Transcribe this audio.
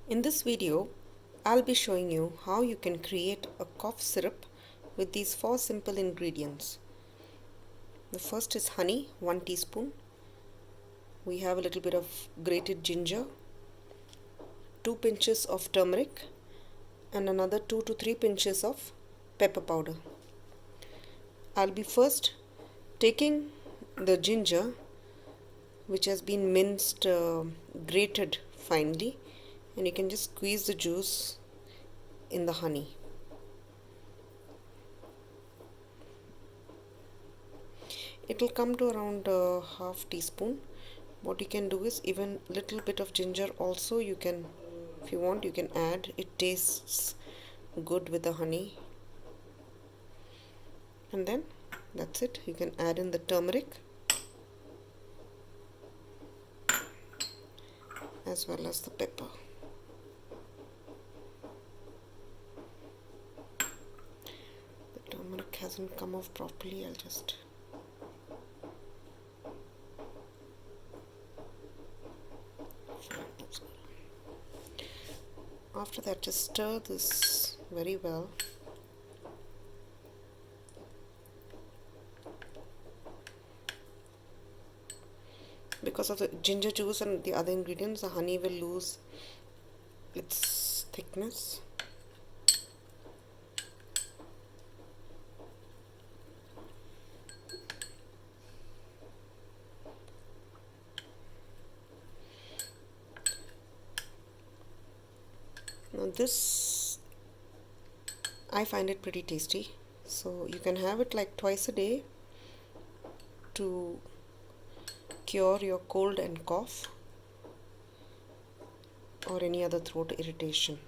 In this video, I'll be showing you how you can create a cough syrup with these 4 simple ingredients. The first is honey, 1 teaspoon. We have a little bit of grated ginger, 2 pinches of turmeric, and another 2 to 3 pinches of pepper powder. I'll be first taking the ginger, which has been minced, grated finely, and you can just squeeze the juice in the honey. It will come to around half teaspoon. What you can do is even little bit of ginger also you can, if you want, you can add. It tastes good with the honey. And then that's it. You can add in the turmeric as well as the pepper. The turmeric hasn't come off properly. I'll just after that, just stir this very well. Because of the ginger juice and the other ingredients, the honey will lose its thickness. Now this, I find it pretty tasty, so you can have it like twice a day to cure your cold and cough or any other throat irritation.